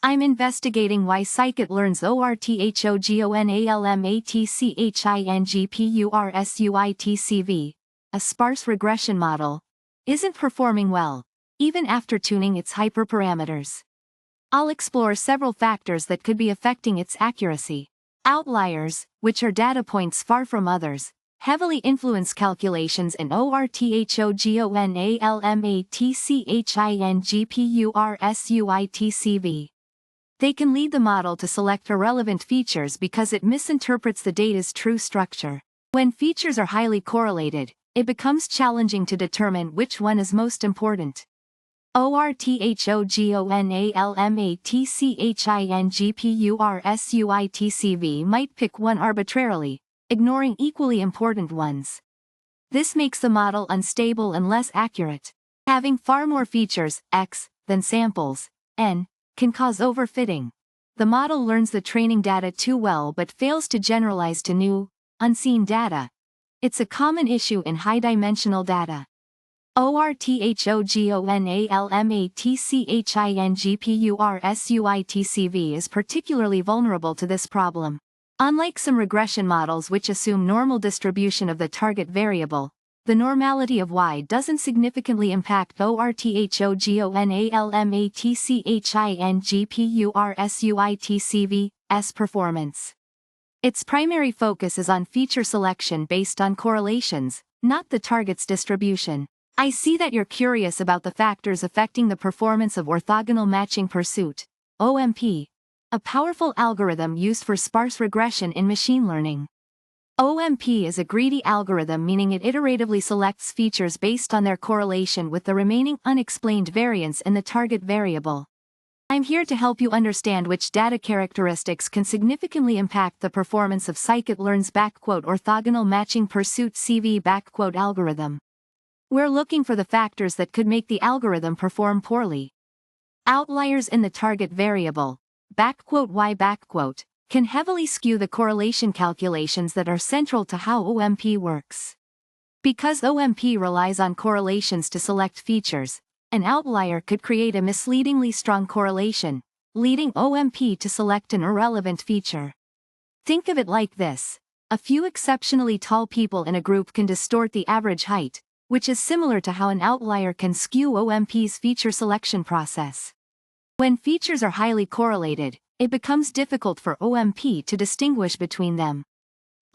I'm investigating why scikit-learn's OrthogonalMatchingPursuitCV, a sparse regression model, isn't performing well, even after tuning its hyperparameters. I'll explore several factors that could be affecting its accuracy. Outliers, which are data points far from others, heavily influence calculations in OrthogonalMatchingPursuitCV. They can lead the model to select irrelevant features because it misinterprets the data's true structure. When features are highly correlated, it becomes challenging to determine which one is most important. OrthogonalMatchingPursuitCV might pick one arbitrarily, ignoring equally important ones. This makes the model unstable and less accurate. Having far more features, X, than samples, N, can cause overfitting. The model learns the training data too well but fails to generalize to new, unseen data. It's a common issue in high-dimensional data. OrthogonalMatchingPursuitCV is particularly vulnerable to this problem. Unlike some regression models which assume normal distribution of the target variable, the normality of y doesn't significantly impact OrthogonalMatchingPursuitCV's performance. Its primary focus is on feature selection based on correlations, not the target's distribution. I see that you're curious about the factors affecting the performance of orthogonal matching pursuit, OMP, a powerful algorithm used for sparse regression in machine learning. OMP is a greedy algorithm, meaning it iteratively selects features based on their correlation with the remaining unexplained variance in the target variable. I'm here to help you understand which data characteristics can significantly impact the performance of scikit-learn's orthogonal matching pursuit CV algorithm. We're looking for the factors that could make the algorithm perform poorly. Outliers in the target variable, y, can heavily skew the correlation calculations that are central to how OMP works. Because OMP relies on correlations to select features, an outlier could create a misleadingly strong correlation, leading OMP to select an irrelevant feature. Think of it like this: a few exceptionally tall people in a group can distort the average height, which is similar to how an outlier can skew OMP's feature selection process. When features are highly correlated, it becomes difficult for OMP to distinguish between them.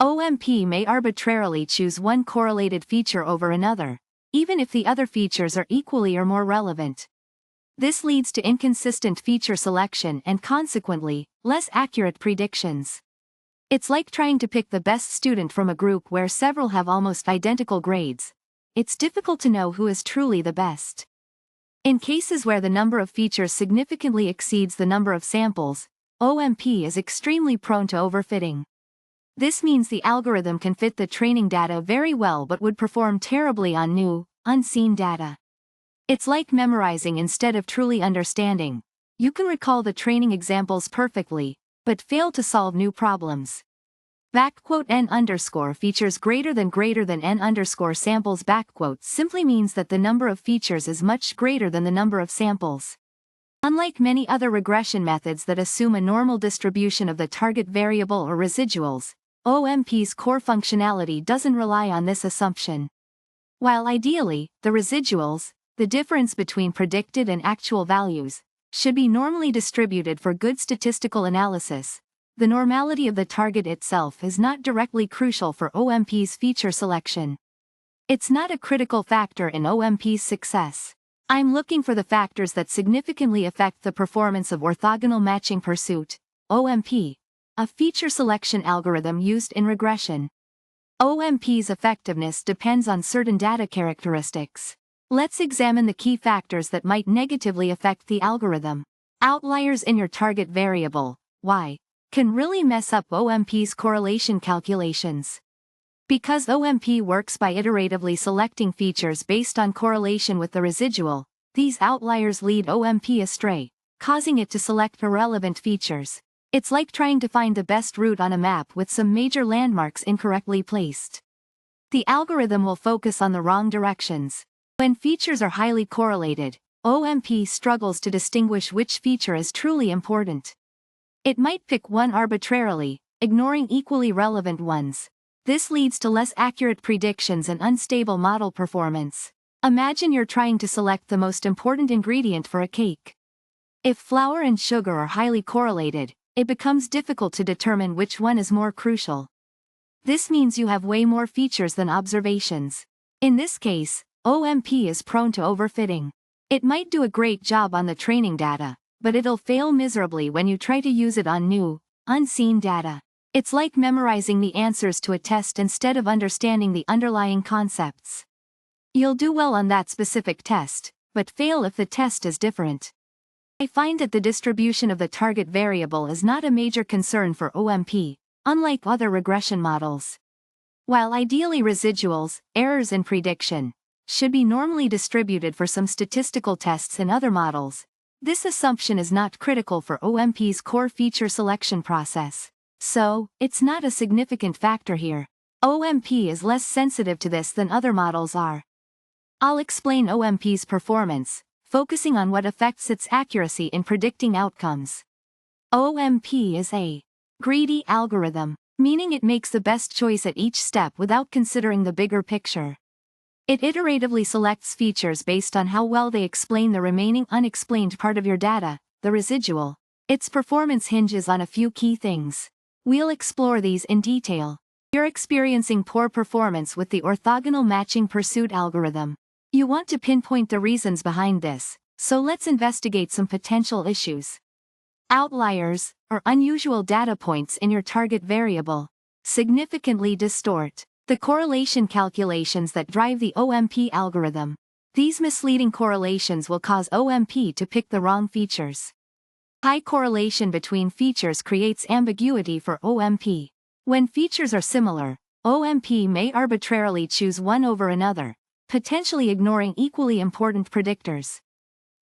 OMP may arbitrarily choose one correlated feature over another, even if the other features are equally or more relevant. This leads to inconsistent feature selection and consequently, less accurate predictions. It's like trying to pick the best student from a group where several have almost identical grades. It's difficult to know who is truly the best. In cases where the number of features significantly exceeds the number of samples, OMP is extremely prone to overfitting. This means the algorithm can fit the training data very well but would perform terribly on new, unseen data. It's like memorizing instead of truly understanding. You can recall the training examples perfectly, but fail to solve new problems. N features greater than n samples simply means that the number of features is much greater than the number of samples. Unlike many other regression methods that assume a normal distribution of the target variable or residuals, OMP's core functionality doesn't rely on this assumption. While ideally, the residuals, the difference between predicted and actual values, should be normally distributed for good statistical analysis, the normality of the target itself is not directly crucial for OMP's feature selection. It's not a critical factor in OMP's success. I'm looking for the factors that significantly affect the performance of orthogonal matching pursuit, OMP, a feature selection algorithm used in regression. OMP's effectiveness depends on certain data characteristics. Let's examine the key factors that might negatively affect the algorithm. Outliers in your target variable, y, can really mess up OMP's correlation calculations. Because OMP works by iteratively selecting features based on correlation with the residual, these outliers lead OMP astray, causing it to select irrelevant features. It's like trying to find the best route on a map with some major landmarks incorrectly placed. The algorithm will focus on the wrong directions. When features are highly correlated, OMP struggles to distinguish which feature is truly important. It might pick one arbitrarily, ignoring equally relevant ones. This leads to less accurate predictions and unstable model performance. Imagine you're trying to select the most important ingredient for a cake. If flour and sugar are highly correlated, it becomes difficult to determine which one is more crucial. This means you have way more features than observations. In this case, OMP is prone to overfitting. It might do a great job on the training data, but it'll fail miserably when you try to use it on new, unseen data. It's like memorizing the answers to a test instead of understanding the underlying concepts. You'll do well on that specific test, but fail if the test is different. I find that the distribution of the target variable is not a major concern for OMP, unlike other regression models. While ideally residuals, errors in prediction, should be normally distributed for some statistical tests in other models, this assumption is not critical for OMP's core feature selection process. So, it's not a significant factor here. OMP is less sensitive to this than other models are. I'll explain OMP's performance, focusing on what affects its accuracy in predicting outcomes. OMP is a greedy algorithm, meaning it makes the best choice at each step without considering the bigger picture. It iteratively selects features based on how well they explain the remaining unexplained part of your data, the residual. Its performance hinges on a few key things. We'll explore these in detail. You're experiencing poor performance with the orthogonal matching pursuit algorithm. You want to pinpoint the reasons behind this, so let's investigate some potential issues. Outliers, or unusual data points in your target variable, significantly distort the correlation calculations that drive the OMP algorithm. These misleading correlations will cause OMP to pick the wrong features. High correlation between features creates ambiguity for OMP. When features are similar, OMP may arbitrarily choose one over another, potentially ignoring equally important predictors.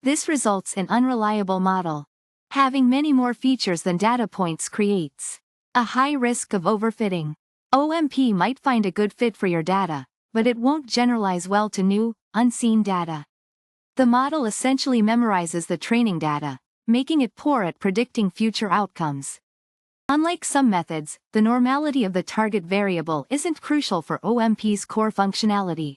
This results in unreliable model. Having many more features than data points creates a high risk of overfitting. OMP might find a good fit for your data, but it won't generalize well to new, unseen data. The model essentially memorizes the training data, making it poor at predicting future outcomes. Unlike some methods, the normality of the target variable isn't crucial for OMP's core functionality.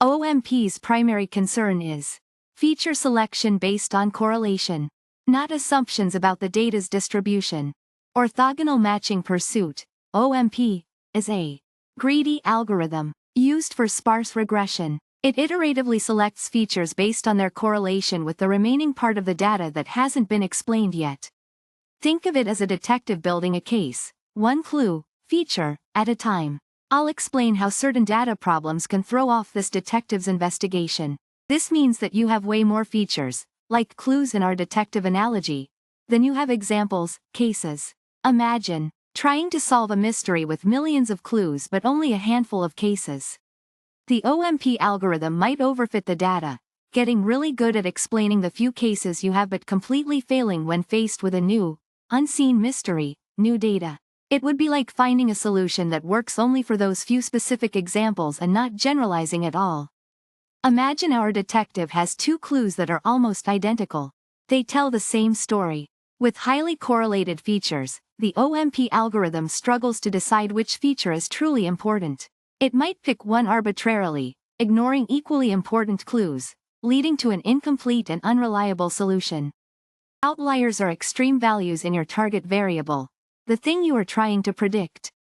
OMP's primary concern is feature selection based on correlation, not assumptions about the data's distribution. Orthogonal matching pursuit, OMP, is a greedy algorithm used for sparse regression. It iteratively selects features based on their correlation with the remaining part of the data that hasn't been explained yet. Think of it as a detective building a case, one clue, feature, at a time. I'll explain how certain data problems can throw off this detective's investigation. This means that you have way more features, like clues in our detective analogy, than you have examples, cases. Imagine trying to solve a mystery with millions of clues but only a handful of cases. The OMP algorithm might overfit the data, getting really good at explaining the few cases you have but completely failing when faced with a new, unseen mystery, new data. It would be like finding a solution that works only for those few specific examples and not generalizing at all. Imagine our detective has two clues that are almost identical. They tell the same story. With highly correlated features, the OMP algorithm struggles to decide which feature is truly important. It might pick one arbitrarily, ignoring equally important clues, leading to an incomplete and unreliable solution. Outliers are extreme values in your target variable, the thing you are trying to predict.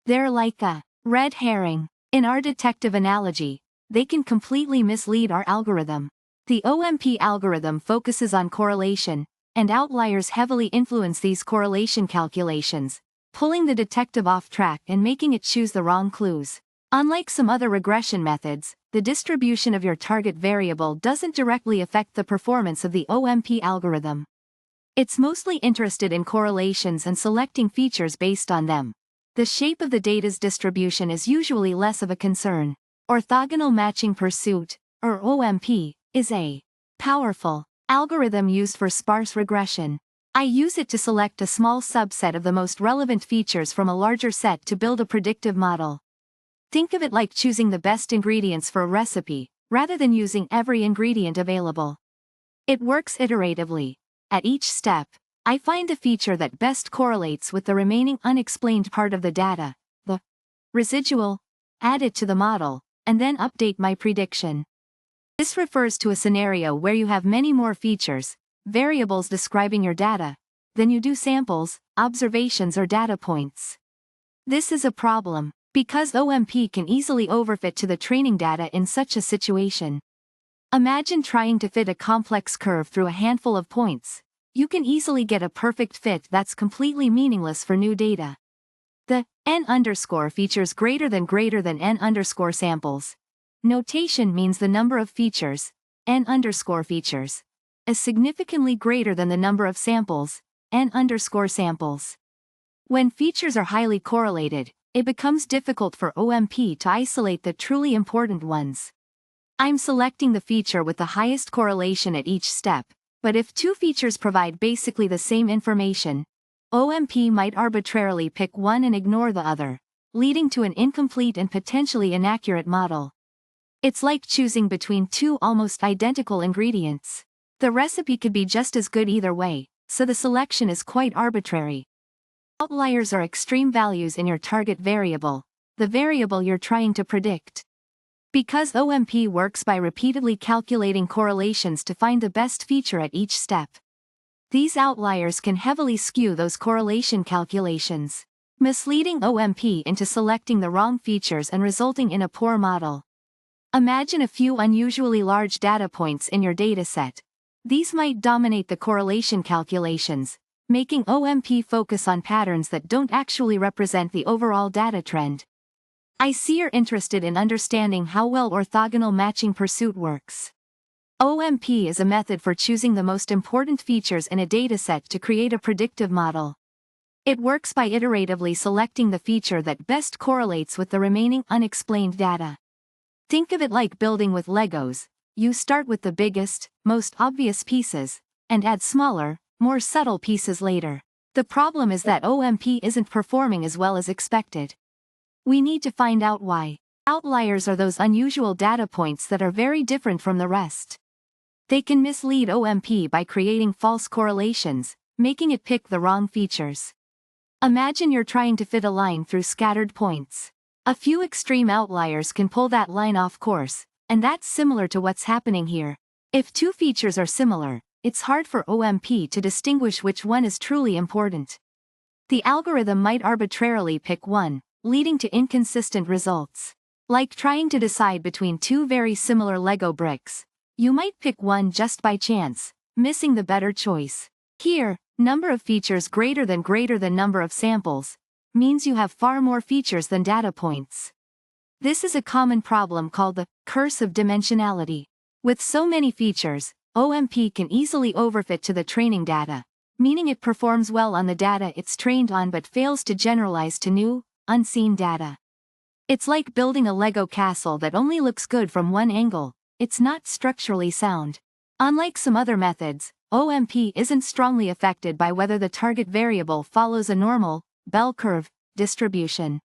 They're like a red herring. In our detective analogy, they can completely mislead our algorithm. The OMP algorithm focuses on correlation, and outliers heavily influence these correlation calculations, pulling the detective off track and making it choose the wrong clues. Unlike some other regression methods, the distribution of your target variable doesn't directly affect the performance of the OMP algorithm. It's mostly interested in correlations and selecting features based on them. The shape of the data's distribution is usually less of a concern. Orthogonal matching pursuit, or OMP, is a powerful algorithm used for sparse regression. I use it to select a small subset of the most relevant features from a larger set to build a predictive model. Think of it like choosing the best ingredients for a recipe, rather than using every ingredient available. It works iteratively. At each step, I find the feature that best correlates with the remaining unexplained part of the data, the residual, add it to the model, and then update my prediction. This refers to a scenario where you have many more features, variables describing your data, than you do samples, observations or data points. This is a problem, because OMP can easily overfit to the training data in such a situation. Imagine trying to fit a complex curve through a handful of points. You can easily get a perfect fit that's completely meaningless for new data. The n underscore features greater than n underscore samples. Notation means the number of features, n underscore features, is significantly greater than the number of samples, n underscore samples. When features are highly correlated, it becomes difficult for OMP to isolate the truly important ones. I'm selecting the feature with the highest correlation at each step, but if two features provide basically the same information, OMP might arbitrarily pick one and ignore the other, leading to an incomplete and potentially inaccurate model. It's like choosing between two almost identical ingredients. The recipe could be just as good either way, so the selection is quite arbitrary. Outliers are extreme values in your target variable, the variable you're trying to predict. Because OMP works by repeatedly calculating correlations to find the best feature at each step, these outliers can heavily skew those correlation calculations, misleading OMP into selecting the wrong features and resulting in a poor model. Imagine a few unusually large data points in your dataset. These might dominate the correlation calculations, making OMP focus on patterns that don't actually represent the overall data trend. I see you're interested in understanding how well orthogonal matching pursuit works. OMP is a method for choosing the most important features in a dataset to create a predictive model. It works by iteratively selecting the feature that best correlates with the remaining unexplained data. Think of it like building with Legos. You start with the biggest, most obvious pieces, and add smaller, more subtle pieces later. The problem is that OMP isn't performing as well as expected. We need to find out why. Outliers are those unusual data points that are very different from the rest. They can mislead OMP by creating false correlations, making it pick the wrong features. Imagine you're trying to fit a line through scattered points. A few extreme outliers can pull that line off course, and that's similar to what's happening here. If two features are similar, it's hard for OMP to distinguish which one is truly important. The algorithm might arbitrarily pick one, leading to inconsistent results. Like trying to decide between two very similar Lego bricks. You might pick one just by chance, missing the better choice. Here, number of features greater than number of samples means you have far more features than data points. This is a common problem called the curse of dimensionality. With so many features, OMP can easily overfit to the training data, meaning it performs well on the data it's trained on but fails to generalize to new, unseen data. It's like building a Lego castle that only looks good from one angle. It's not structurally sound. Unlike some other methods, OMP isn't strongly affected by whether the target variable follows a normal, bell curve, distribution.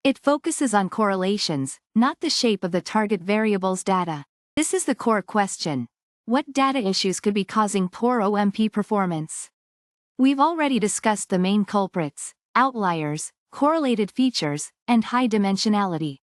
It focuses on correlations, not the shape of the target variable's data. This is the core question. What data issues could be causing poor OMP performance? We've already discussed the main culprits: outliers, correlated features, and high dimensionality.